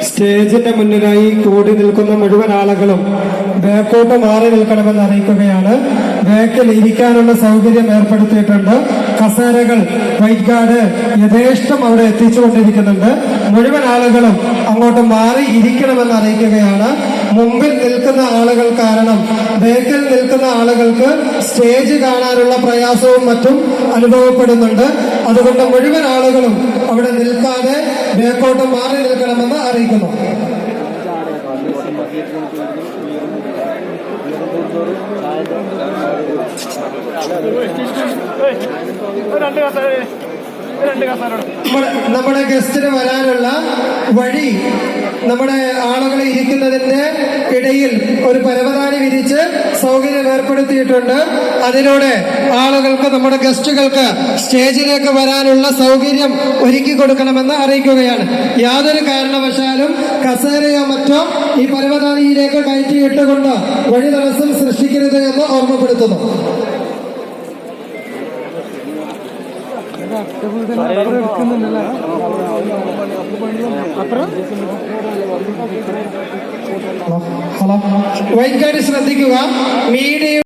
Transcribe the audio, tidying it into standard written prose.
സ്റ്റേജിന്റെ മുന്നിലായി കൂടി നിൽക്കുന്ന മുഴുവൻ ആളുകളും ബാക്കോട്ട് മാറി നിൽക്കണമെന്ന് അറിയിക്കുകയാണ്. ബാക്കിൽ ഇരിക്കാനുള്ള സൗകര്യം ഏർപ്പെടുത്തിയിട്ടുണ്ട്. കസേരകൾ വൈറ്റ് ഗാർഡ് യഥേഷ്ടം അവിടെ എത്തിച്ചുകൊണ്ടിരിക്കുന്നുണ്ട്. മുഴുവൻ ആളുകളും അങ്ങോട്ട് മാറി ഇരിക്കണമെന്ന് അറിയിക്കുകയാണ്. മുമ്പിൽ നിൽക്കുന്ന ആളുകൾ കാരണം ബാക്കിൽ നിൽക്കുന്ന ആളുകൾക്ക് സ്റ്റേജ് കാണാനുള്ള പ്രയാസവും മറ്റും അനുഭവപ്പെടുന്നുണ്ട്. അതുകൊണ്ട് മുഴുവൻ ആളുകളും അവിടെ നിൽക്കാതെ ബാക്കോട്ട് മാറി നിൽക്കണമെന്ന് അറിയിക്കുന്നു. നമ്മുടെ ഗസ്റ്റിന് വരാനുള്ള വഴി നമ്മുടെ ആളുകളെ ഇരിക്കുന്നതിന്റെ ഇടയിൽ ഒരു പരവതാനി വിരിച്ച് സൗകര്യം ഏർപ്പെടുത്തിയിട്ടുണ്ട്. അതിലൂടെ ആളുകൾക്ക്, നമ്മുടെ ഗസ്റ്റുകൾക്ക് സ്റ്റേജിലേക്ക് വരാനുള്ള സൗകര്യം ഒരുക്കി കൊടുക്കണമെന്ന് അറിയിക്കുകയാണ്. യാതൊരു കാരണവശാലും കസേരയോ മറ്റോ ഈ പരവതാനിയിലേക്ക് കയറ്റിയിട്ടുകൊണ്ട് വഴി തടസ്സം സൃഷ്ടിക്കരുത് എന്ന് ഓർമ്മപ്പെടുത്തുന്നു. ഹലോ, വൈറ്റ് ഗാർഡ് ശ്രദ്ധിക്കുക. മീഡിയ